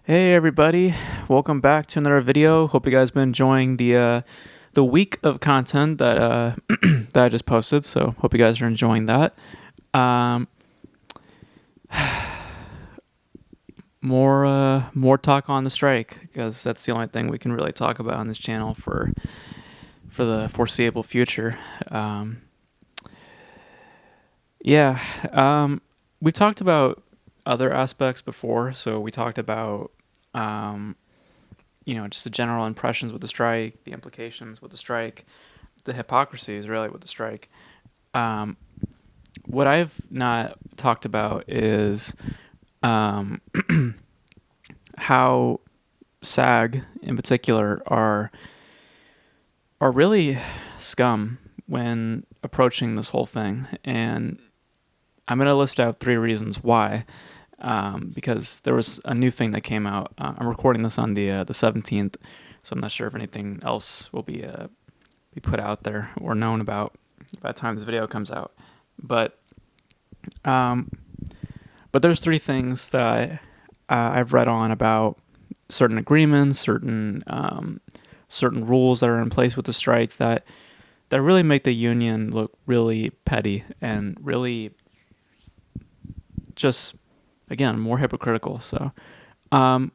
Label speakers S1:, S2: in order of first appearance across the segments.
S1: Hey everybody, welcome back to another video. Hope you guys been enjoying the week of content that that I just posted. So hope you guys are enjoying that. Um, more talk on the strike because that's the only thing we can really talk about on this channel for the foreseeable future. Um, yeah, we talked about other aspects before. So we talked about um, just the general impressions with the strike, the implications with the strike, the hypocrisies really with the strike. Um, what I've not talked about is um, how SAG in particular are really scum when approaching this whole thing, and I'm going to list out 3 reasons why. Because there was a new thing that came out. I'm recording this on the 17th, so I'm not sure if anything else will be put out there or known about by the time this video comes out. But um, but there's 3 things that I've read on about certain agreements, certain rules that are in place with the strike that really make the union look really petty and really just, again, more hypocritical. So um,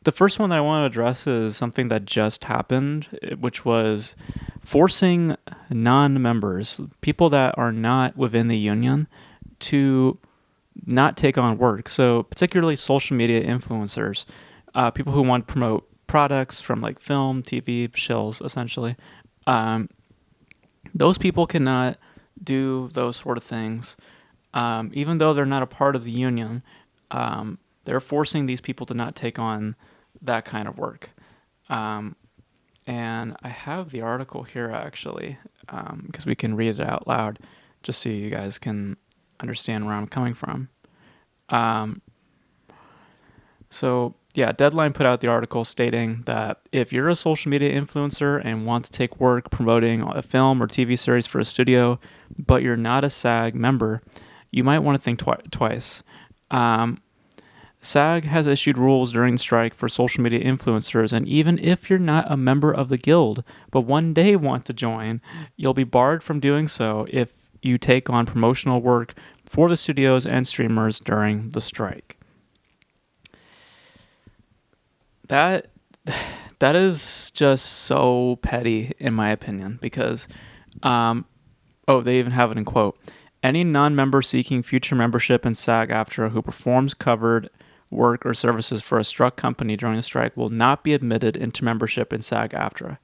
S1: the first one that I want to address is something that just happened, which was forcing non-members, people that are not within the union, to not take on work. So particularly social media influencers, people who want to promote products from like film, TV, shills, essentially. Um, those people cannot do those sort of things, even though they're not a part of the union. They're forcing these people to not take on that kind of work. Um, and I have the article here actually, because we can read it out loud, just so you guys can understand where I'm coming from. Um, so yeah, Deadline put out the article stating that if you're a social media influencer and want to take work promoting a film or TV series for a studio, but you're not a SAG member, you might want to think twice. SAG has issued rules during the strike for social media influencers, and even if you're not a member of the guild, but one day want to join, you'll be barred from doing so if you take on promotional work for the studios and streamers during the strike. That that is just so petty, in my opinion, because they even have it in quote. Any non-member seeking future membership in Sag-Aftra who performs covered work or services for a struck company during a strike will not be admitted into membership in Sag-Aftra.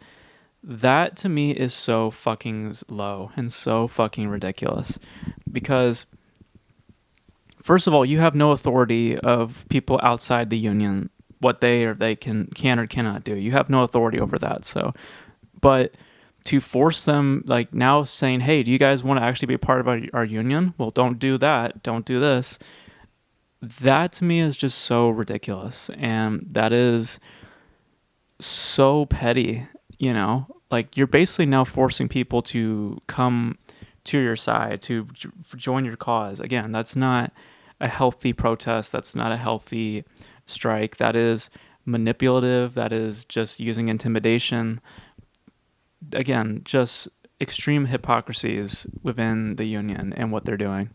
S1: That to me is so fucking low and so fucking ridiculous, because first of all, you have no authority of people outside the union, what they can or cannot do. You have no authority over that. So, but to force them, like now saying, hey, do you guys want to actually be a part of our union? Well, don't do that. Don't do this. That to me is just so ridiculous. And that is so petty, like you're basically now forcing people to come to your side, to join your cause. Again, that's not a healthy protest. That's not a healthy strike. That is manipulative. That is just using intimidation. Again, just extreme hypocrisies within the union and what they're doing.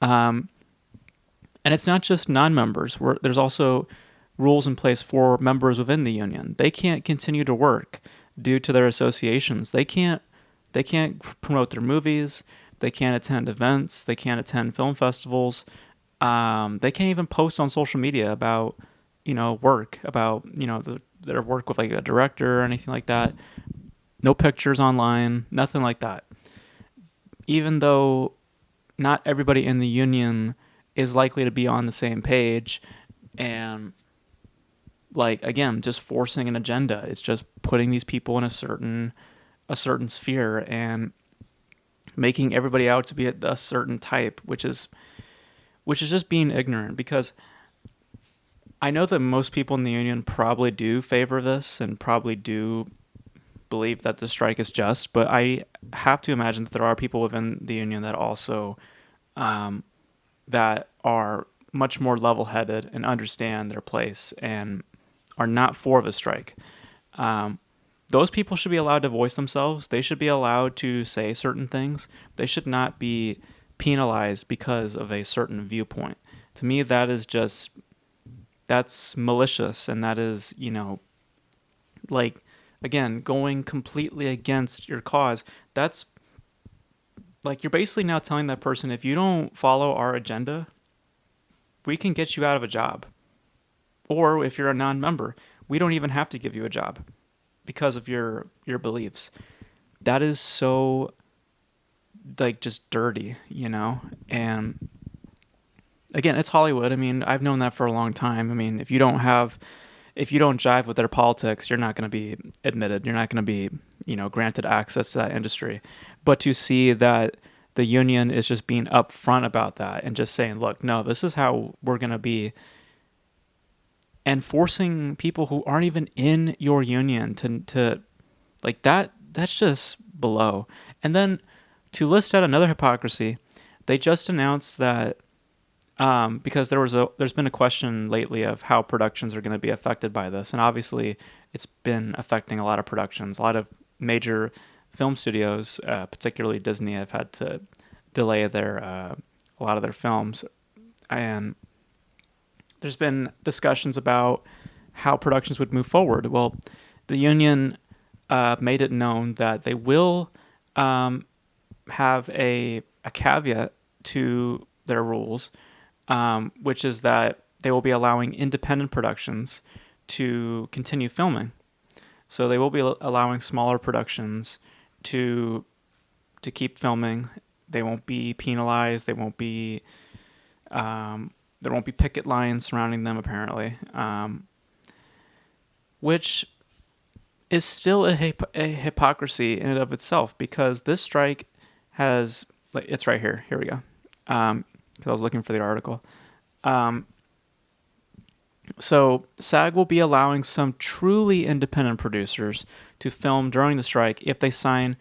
S1: And it's not just non-members. There's also rules in place for members within the union. They can't continue to work due to their associations. They can't promote their movies. They can't attend events. They can't attend film festivals. They can't even post on social media about work, about their work with like a director or anything like that. No pictures online, nothing like that. Even though not everybody in the union is likely to be on the same page, and like again, just forcing an agenda. It's just putting these people in a certain sphere and making everybody out to be a certain type, which is just being ignorant, because I know that most people in the union probably do favor this and probably do believe that the strike is just, but I have to imagine that there are people within the union that also that are much more level-headed and understand their place and are not for the strike. Those people should be allowed to voice themselves. They should be allowed to say certain things. They should not be penalized because of a certain viewpoint. To me, that's malicious, and that is, like, again, going completely against your cause. That's like, you're basically now telling that person, if you don't follow our agenda, we can get you out of a job. Or if you're a non-member, we don't even have to give you a job because of your beliefs. That is so, like, just dirty, And again, it's Hollywood. I mean, I've known that for a long time. I mean, if you don't jive with their politics, you're not going to be admitted. You're not going to be, granted access to that industry. But to see that the union is just being upfront about that and just saying, look, no, this is how we're going to be, and forcing people who aren't even in your union to like that's just below. And then to list out another hypocrisy, they just announced that because there's been a question lately of how productions are going to be affected by this, and obviously it's been affecting a lot of productions. A lot of major film studios, particularly Disney, have had to delay a lot of their films, and there's been discussions about how productions would move forward. Well, the union made it known that they will have a caveat to their rules, which is that they will be allowing independent productions to continue filming. So they will be allowing smaller productions to keep filming. They won't be penalized. There won't be picket lines surrounding them, apparently, which is still a hypocrisy in and of itself, because this strike has, it's right here. Here we go. Because I was looking for the article. So SAG will be allowing some truly independent producers to film during the strike if they sign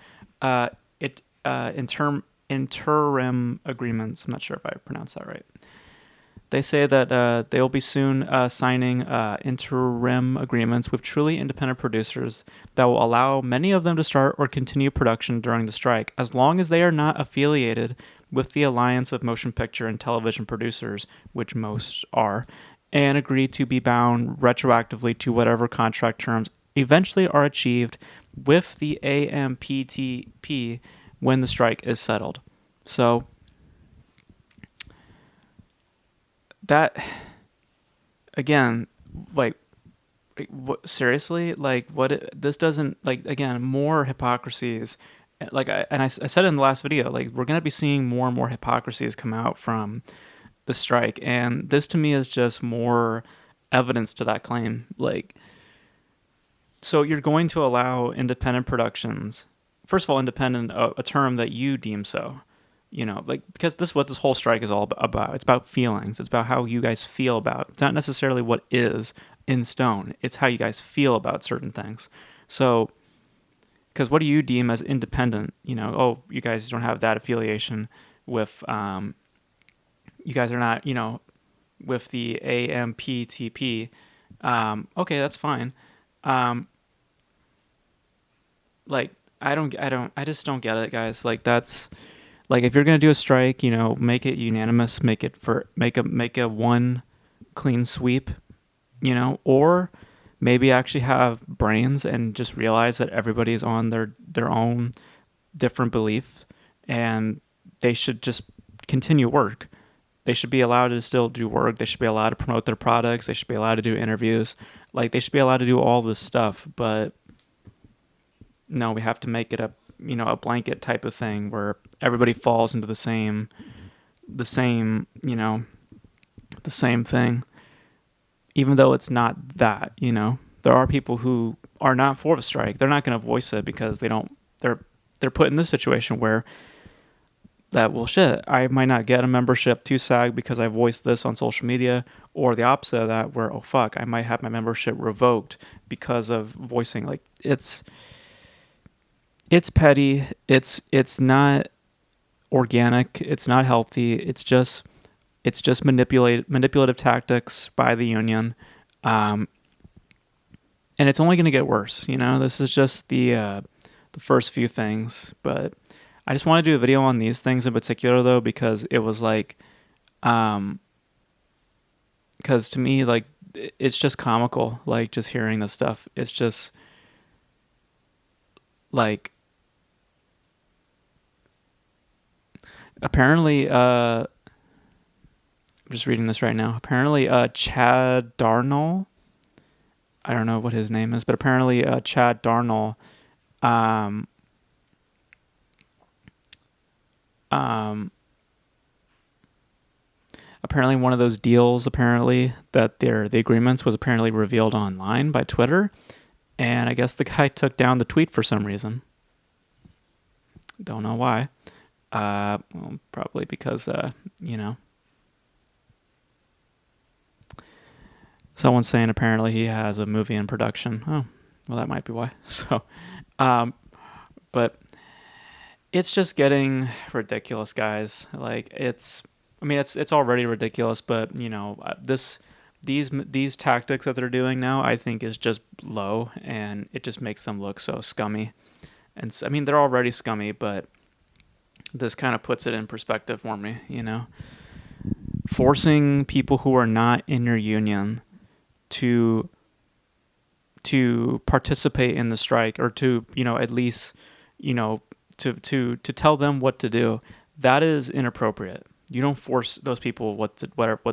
S1: interim agreements. I'm not sure if I pronounced that right. They say that they will be soon signing interim agreements with truly independent producers that will allow many of them to start or continue production during the strike, as long as they are not affiliated with the Alliance of Motion Picture and Television Producers, which most are, and agree to be bound retroactively to whatever contract terms eventually are achieved with the AMPTP when the strike is settled. So that, again, like, what, seriously, like, this doesn't, like, again, more hypocrisies. Like, I said in the last video, like, we're going to be seeing more and more hypocrisies come out from the strike, and this to me is just more evidence to that claim. Like, so you're going to allow independent productions, first of all, independent, a term that you deem so, like, because this is what this whole strike is all about. It's about feelings. It's about how you guys feel about it. It's not necessarily what is in stone. It's how you guys feel about certain things. So, because what do you deem as independent? Oh, you guys don't have that affiliation with, you guys are not, with the AMPTP. Okay, that's fine. Like, I just don't get it, guys. Like, that's, like, if you're going to do a strike, make it unanimous, make a one clean sweep, or maybe actually have brains and just realize that everybody's on their own different belief, and they should just continue work. They should be allowed to still do work. They should be allowed to promote their products. They should be allowed to do interviews. Like, they should be allowed to do all this stuff. But no, we have to make it a blanket type of thing where everybody falls into the same thing, even though it's not that. There are people who are not for the strike. They're not going to voice it because they're put in this situation where that, well, shit, I might not get a membership to SAG because I voiced this on social media, or the opposite of that, where, oh fuck, I might have my membership revoked because of voicing. Like, it's petty. It's not organic. It's not healthy. It's just It's just manipulative tactics by the union. And it's only going to get worse. This is just the first few things. But I just want to do a video on these things in particular, though, because it was like, because to me, like, it's just comical. Like, just hearing this stuff, it's just like, apparently, I'm just reading this right now. Apparently, Chad Darnell, I don't know what his name is, but apparently, Chad Darnell, apparently one of those deals, that the agreements was apparently revealed online by Twitter, and I guess the guy took down the tweet for some reason. Don't know why. Well, probably because, someone's saying apparently he has a movie in production. Oh, well, that might be why. So, but it's just getting ridiculous, guys. Like, it's already ridiculous, but these tactics that they're doing now, I think, is just low, and it just makes them look so scummy. And so, they're already scummy, but this kind of puts it in perspective for me. Forcing people who are not in your union to participate in the strike, or to at least to tell them what to do, that is inappropriate. You don't force those people what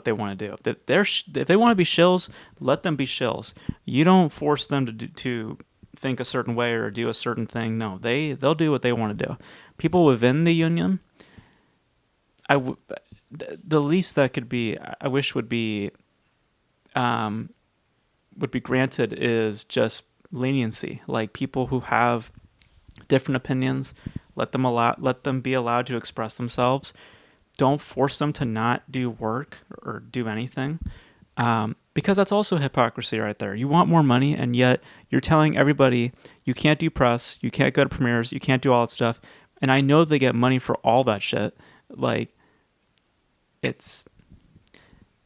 S1: they want to do. If they want to be shills, let them be shills. You don't force them to think a certain way or do a certain thing. No, they'll do what they want to do. People within the union, the least that could be, I wish would be granted, is just leniency. Like, people who have different opinions, let them be allowed to express themselves. Don't force them to not do work or do anything, because that's also hypocrisy right there. You want more money, and yet you're telling everybody you can't do press, you can't go to premieres, you can't do all that stuff. And I know they get money for all that shit. Like, it's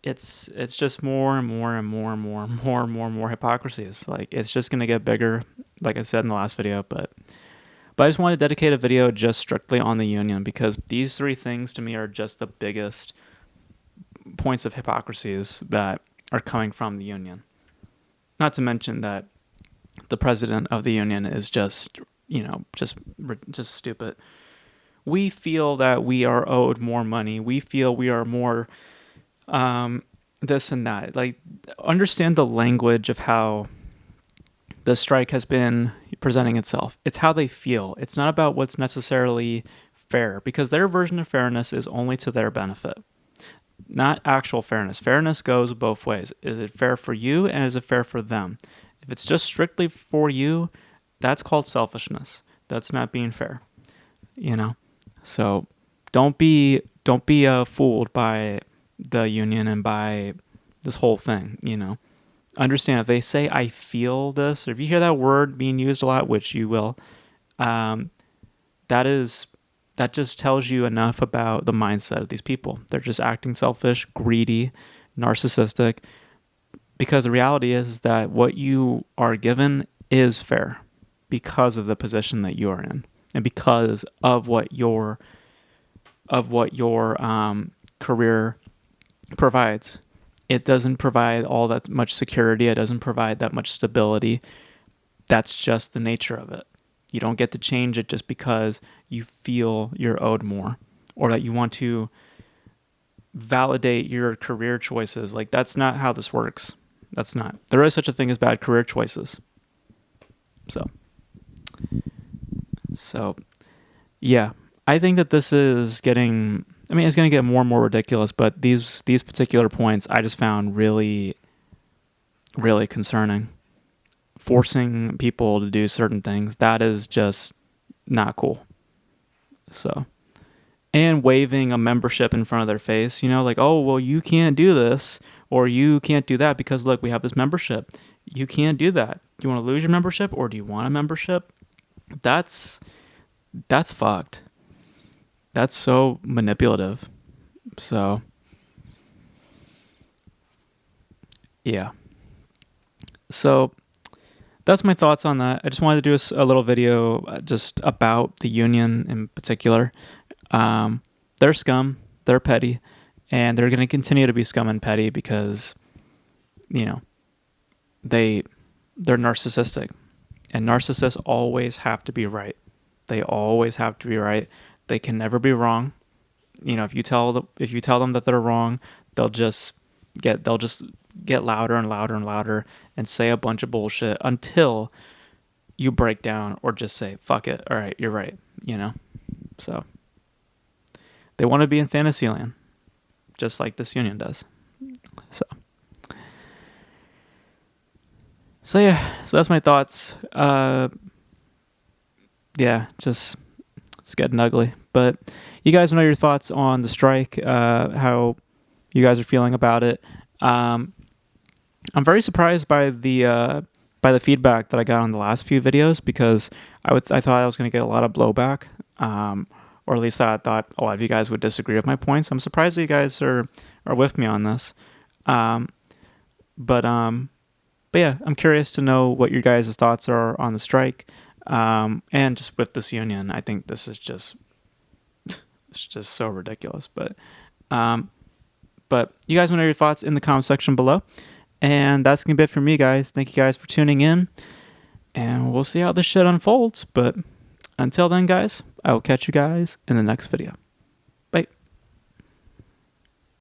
S1: just more and more and more and more and more and more and more hypocrisies. Like, it's just going to get bigger, like I said in the last video. But I just want to dedicate a video just strictly on the union, because these three things to me are just the biggest points of hypocrisies that are coming from the union. Not to mention that the president of the union is just stupid. We feel that we are owed more money. We feel we are more this and that. Like, understand the language of how the strike has been presenting itself. It's how they feel. It's not about what's necessarily fair, because their version of fairness is only to their benefit, not actual fairness. Fairness goes both ways. Is it fair for you, and is it fair for them? If it's just strictly for you, that's called selfishness. That's not being fair. So don't be fooled by the union and by this whole thing. Understand, if they say I feel this, or if you hear that word being used a lot, which you will, that just tells you enough about the mindset of these people. They're just acting selfish, greedy, narcissistic, because the reality is that what you are given is fair because of the position that you are in, and because of what your career provides. It doesn't provide all that much security. It doesn't provide that much stability. That's just the nature of it. You don't get to change it just because you feel you're owed more, or that you want to validate your career choices. Like, that's not how this works. That's not. There is such a thing as bad career choices. So yeah, I think that this is getting, it's going to get more and more ridiculous, but these particular points I just found really, really concerning. Forcing people to do certain things, that is just not cool. So, and waving a membership in front of their face, like, oh, well, you can't do this, or you can't do that because, look, we have this membership. You can't do that. Do you want to lose your membership, or do you want a membership? That's fucked. That's so manipulative. So, Yeah. So that's my thoughts on that. I just wanted to do a little video just about the union in particular. They're scum, they're petty, and they're going to continue to be scum and petty because, you know, they're narcissistic, and narcissists always have to be right. They always have to be right. They can never be wrong. You know, if you tell them that they're wrong, they'll just get louder and louder and louder and say a bunch of bullshit until you break down or just say, fuck it, all right, you're right, you know? So they want to be in Fantasyland, just like this union does. So yeah, so that's my thoughts. Yeah, just it's getting ugly. But you guys know your thoughts on the strike, how you guys are feeling about it. I'm very surprised by the feedback that I got on the last few videos, because I thought I was going to get a lot of blowback, or at least I thought a lot of you guys would disagree with my points. I'm surprised that you guys are with me on this. But yeah, I'm curious to know what your guys' thoughts are on the strike, and just with this union. I think this is just it's just so ridiculous. But you guys want to know your thoughts in the comment section below. And that's going to be it for me, guys. Thank you guys for tuning in. And we'll see how this shit unfolds. But until then, guys, I will catch you guys in the next video.